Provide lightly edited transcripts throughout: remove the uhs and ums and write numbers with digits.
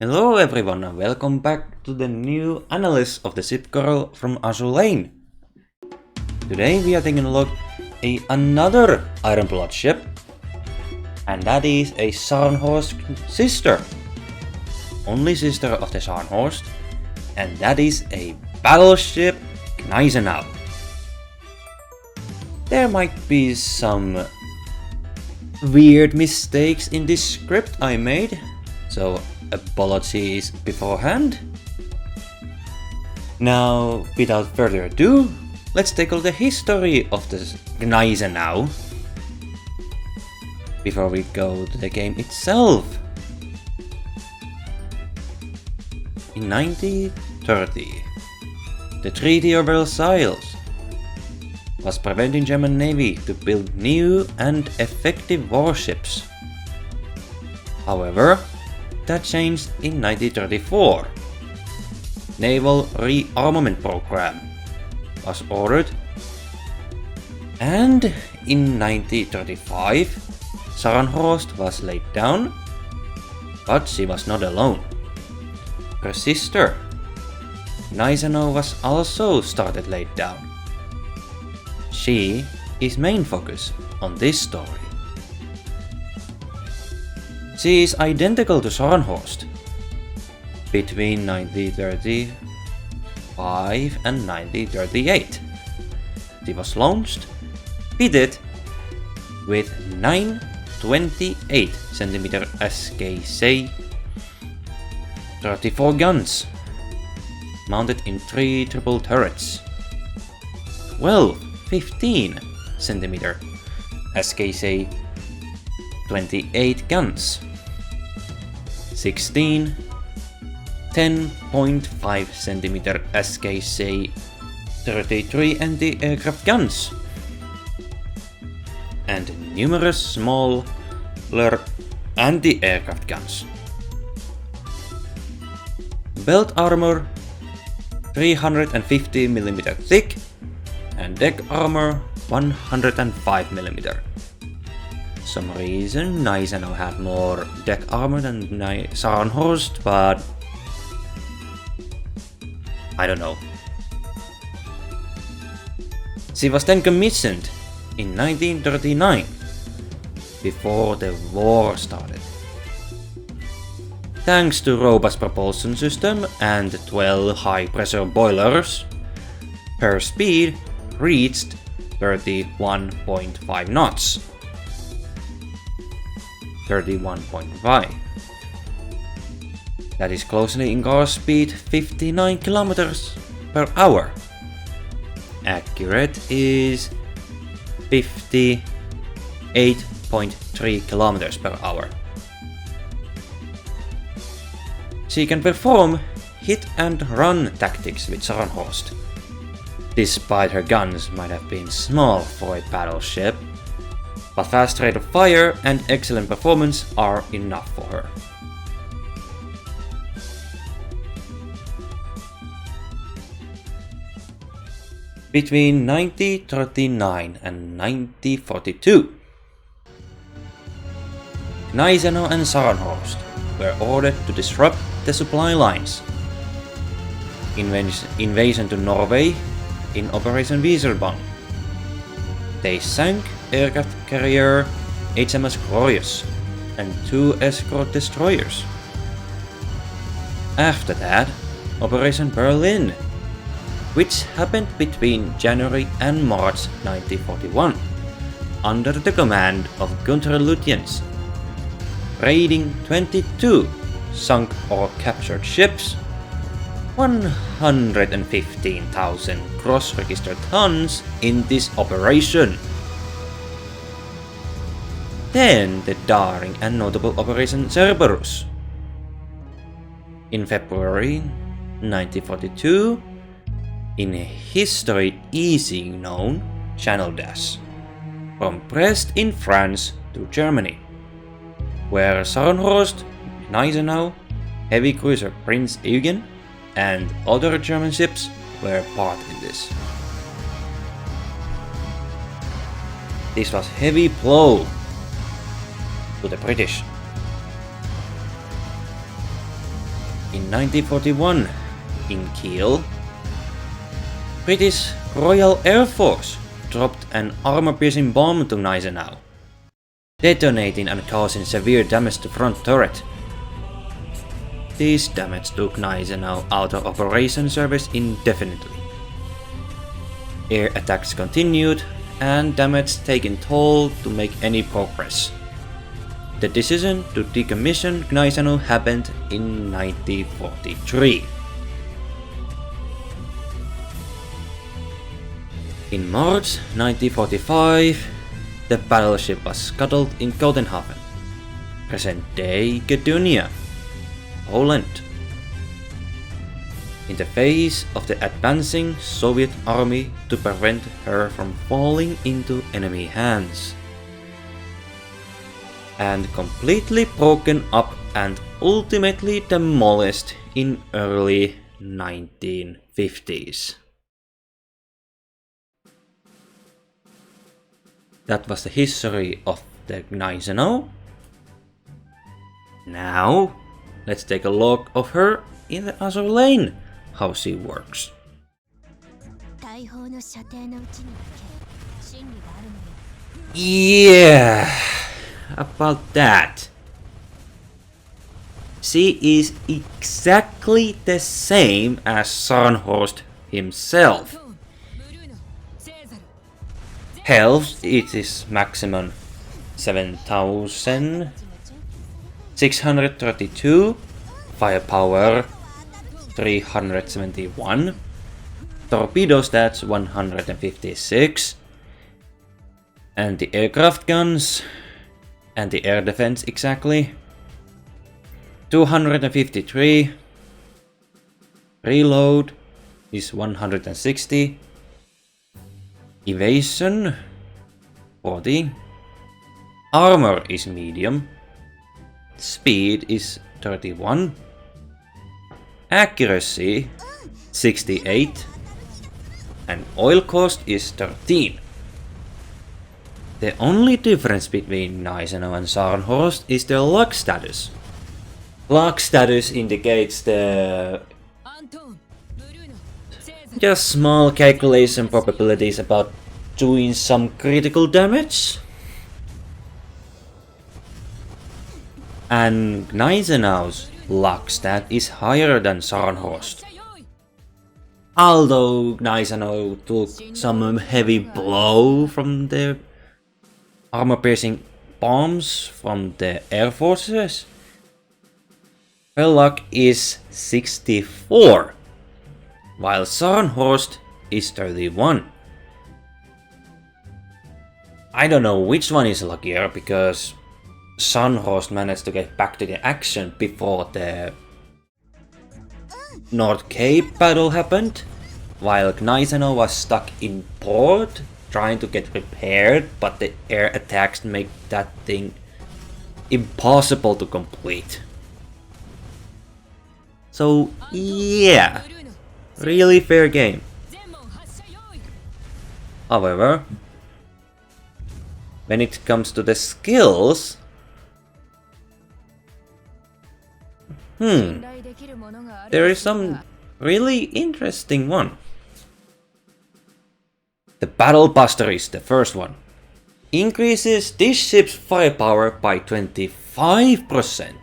Hello everyone and welcome back to the new analysis of the ship Coral from Azur Lane. Today we are taking a look at another Ironblood ship, and that is a Scharnhorst sister. Only sister of the Scharnhorst, and that is a battleship Gneisenau. There might be some weird mistakes in this script I made, so apologies beforehand. Now, without further ado, let's tackle the history of the Gneisenau before we go to the game itself. In 1930, the Treaty of Versailles was preventing German Navy to build new and effective warships. However, that changed in 1934. Naval rearmament program was ordered, and in 1935 Scharnhorst was laid down, but she was not alone. Her sister Gneisenau was also started laid down. She is main focus on this story. She is identical to Scharnhorst. Between 1935 and 1938, she was launched, fitted with 928 cm SKC 34 guns, mounted in 3 triple turrets, 15 cm SKC 28 guns, 16 10.5 cm SKC 33 anti-aircraft guns, and numerous smaller anti-aircraft guns. Belt armor 350 mm thick and deck armor 105 mm. Some reason Gneisenau had more deck armor than Scharnhorst, but I don't know. She was then commissioned in 1939, before the war started. Thanks to robust propulsion system and 12 high pressure boilers, her speed reached 31.5 knots. 31.5. That is closely in car speed 59 kilometers per hour. Accurate is 58.3 kilometers per hour. She can perform hit and run tactics with Scharnhorst, despite her guns might have been small for a battleship, but fast rate of fire and excellent performance are enough for her. Between 1939 and 1942, Gneisenau and Scharnhorst were ordered to disrupt the supply lines. Invasion to Norway in Operation Weserbank. They sank aircraft carrier HMS Glorious and 2 escort destroyers. After that, Operation Berlin, which happened between January and March 1941, under the command of Gunther Lutyens, raiding 22 sunk or captured ships, 115,000 cross-registered tons in this operation. Then the daring and notable Operation Cerberus. In February 1942, in history easy known Channel Dash, from Brest in France to Germany, where Scharnhorst, Gneisenau, heavy cruiser Prince Eugen, and other German ships were part in this. This was heavy blow to the British. In 1941, in Kiel, British Royal Air Force dropped an armor-piercing bomb to Gneisenau, detonating and causing severe damage to front turret. This damage took Gneisenau out of operation service indefinitely. Air attacks continued, and damage taken toll to make any progress. The decision to decommission Gneisenau happened in 1943. In March 1945, the battleship was scuttled in Copenhagen, present-day Gdynia, Poland. In the face of the advancing Soviet army to prevent her from falling into enemy hands, and completely broken up and ultimately demolished in early 1950s. That was the history of the Gneisenau. Now, let's take a look of her in the Azur lane, how she works. Yeah, about that. She is exactly the same as Sarnhorst himself. Health, it is maximum 7,632, firepower 371, torpedo stats 156, anti-aircraft guns, anti-air defense exactly 253, reload is 160, evasion 40, armor is medium, speed is 31, accuracy 68, and oil cost is 13. The only difference between Gneisenau and Sarnhorst is the luck status. Luck status indicates the just small calculation probabilities about doing some critical damage. And Gneisenau's luck stat is higher than Sarnhorst. Although Gneisenau took some heavy blow from the armor-piercing bombs from the air forces, her luck is 64. While Sarnhorst is 31. I don't know which one is luckier, because Sarnhorst managed to get back to the action before the North Cape battle happened, while Gneisenau was stuck in port trying to get repaired, but the air attacks make that thing impossible to complete. So yeah, really fair game. However, when it comes to the skills, there is some really interesting one. The Battle Buster is the first one. Increases this ship's firepower by 25%.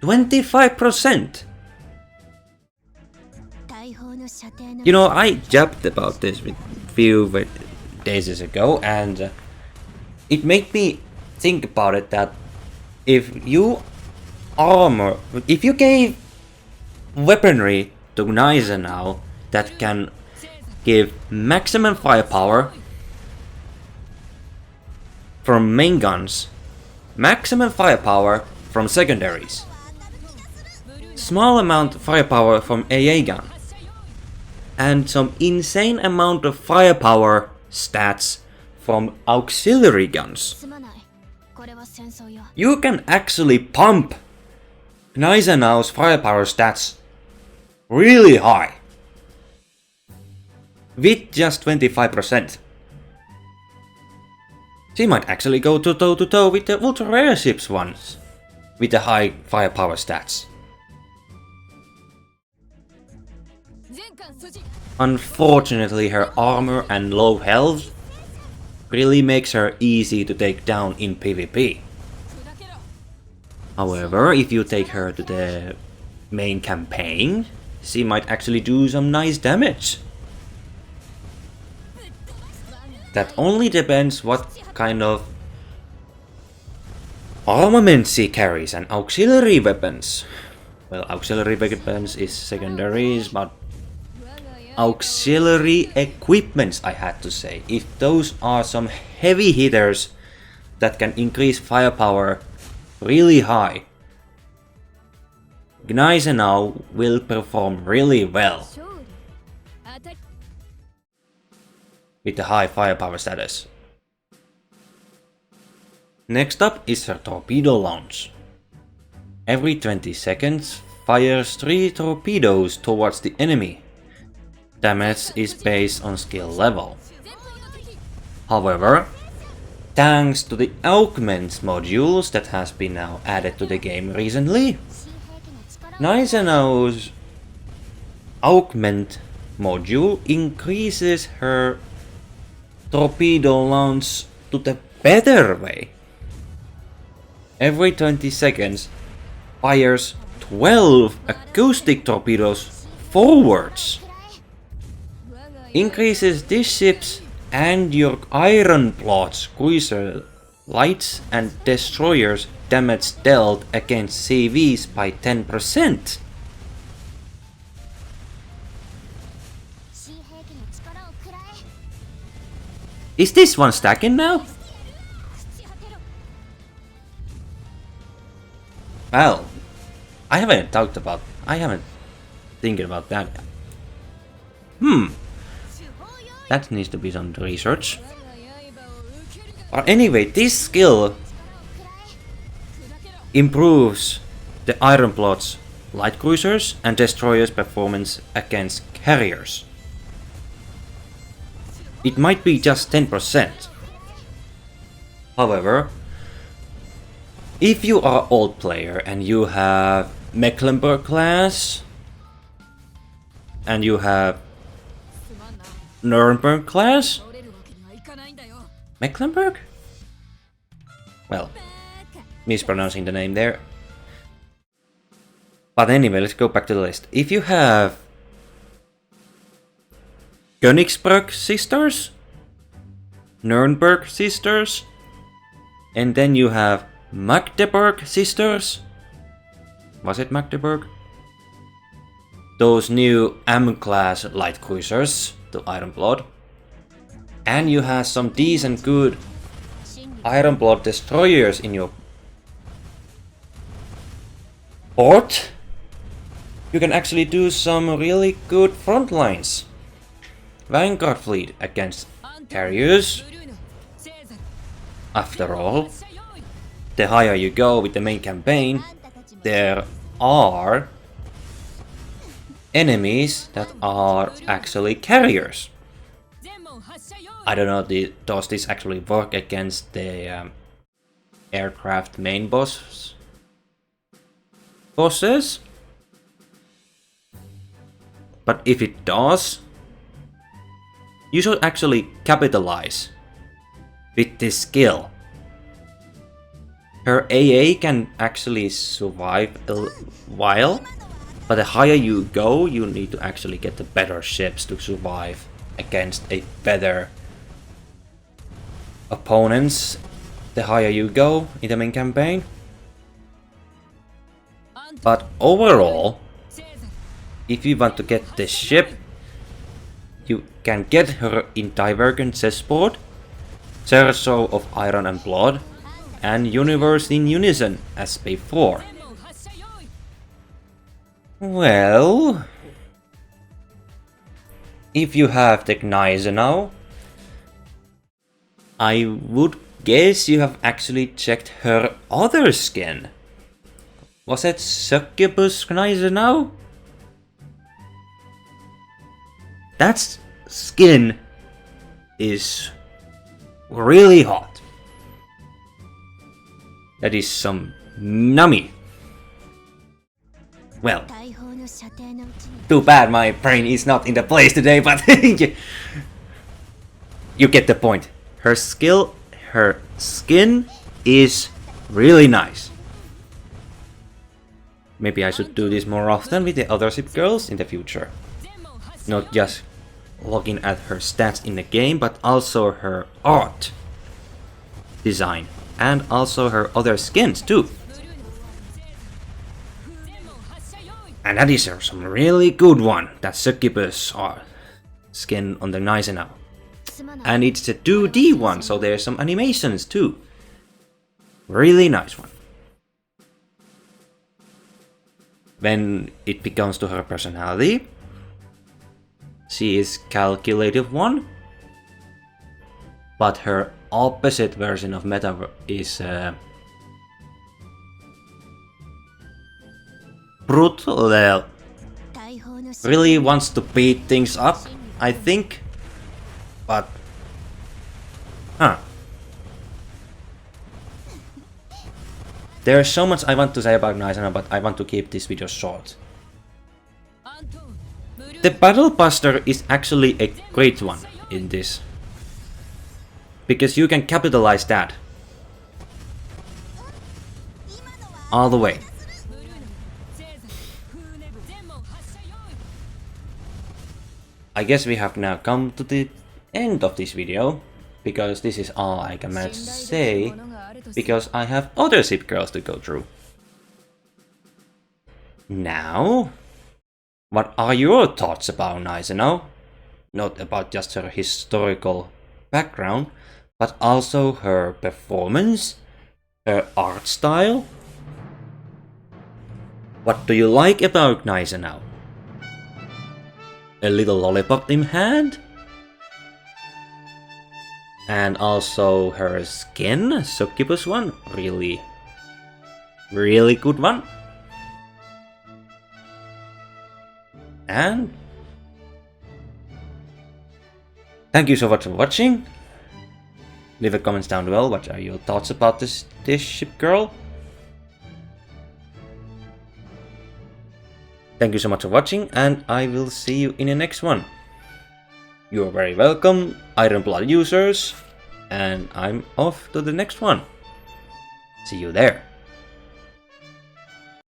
25%! You know, I jabbed about this a few days ago, and it made me think about it that if you gave weaponry to Gneisenau that can give maximum firepower from main guns, maximum firepower from secondaries, small amount of firepower from AA gun, and some insane amount of firepower stats from auxiliary guns, you can actually pump Gneisenau's firepower stats really high with just 25%. She might actually go toe to toe with the ultra rare ships once. with the high firepower stats. Unfortunately, her armor and low health really makes her easy to take down in PvP. However, if you take her to the main campaign, she might actually do some nice damage. That only depends what kind of armament she carries and auxiliary weapons. Well, auxiliary weapons is secondaries, but auxiliary equipments, I had to say. If those are some heavy hitters that can increase firepower really high, Gneisenau will perform really well with the high firepower status. Next up is her torpedo launch. Every 20 seconds fires 3 torpedoes towards the enemy. Damage is based on skill level. However, thanks to the augments modules that has been now added to the game recently, Gneisenau's augment module increases her torpedo launch to the better way. Every 20 seconds fires 12 acoustic torpedoes forwards. Increases this ship's and your Ironblood's cruiser lights and destroyers damage dealt against CVs by 10%. Is this one stacking now? Well, I haven't thinking about that yet. That needs to be some research. But anyway, this skill improves the Ironblood's light cruisers and destroyers' performance against carriers. It might be just 10%. However, if you are old player and you have Mecklenburg class and you have Nuremberg class? Mecklenburg? Well, mispronouncing the name there. But anyway, let's go back to the list. If you have Königsberg sisters, Nuremberg sisters, and then you have Magdeburg sisters. Was it Magdeburg? Those new M-class light cruisers to Ironblood. And you have some decent good Ironblood destroyers in your port. You can actually do some really good front lines. Vanguard fleet against carriers. After all, the higher you go with the main campaign, there are enemies that are actually carriers. I don't know, does this actually work against the aircraft main bosses? But if it does, you should actually capitalize with this skill. Her AA can actually survive a while, but the higher you go, you need to actually get the better ships to survive against a better opponents the higher you go in the main campaign. But overall, if you want to get the ship, you can get her in Divergent chessboard, Cerso of Iron and Blood, and Universe in Unison as before. Well, if you have the Gneisenau, I would guess you have actually checked her other skin. Was it Succubus Gneisenau? That skin is really hot. That is some Nami. Well, too bad my brain is not in the place today, but you get the point. Her skin is really nice. Maybe I should do this more often with the other ship girls in the future. Not just looking at her stats in the game, but also her art design and also her other skins too. And that is some really good one, that Succubus skin on the Gneisenau. And it's a 2D one, so there's some animations too. Really nice one. When it becomes to her personality, she is calculative one, but her opposite version of Meta is brutal. Really wants to beat things up, I think, but there's so much I want to say about Gneisenau, but I want to keep this video short. The Battle Buster is actually a great one in this, because you can capitalize that all the way. I guess we have now come to the end of this video, because this is all I can manage to say, because I have other ship girls to go through. Now, what are your thoughts about Gneisenau? Not about just her historical background, but also her performance, her art style. What do you like about Gneisenau? A little lollipop in hand? And also her skin, Succubus one, really good one. And thank you so much for watching. Leave a comments down below. What are your thoughts about this ship girl? Thank you so much for watching, and I will see you in the next one. You're very welcome, Iron Blood users, and I'm off to the next one. See you there.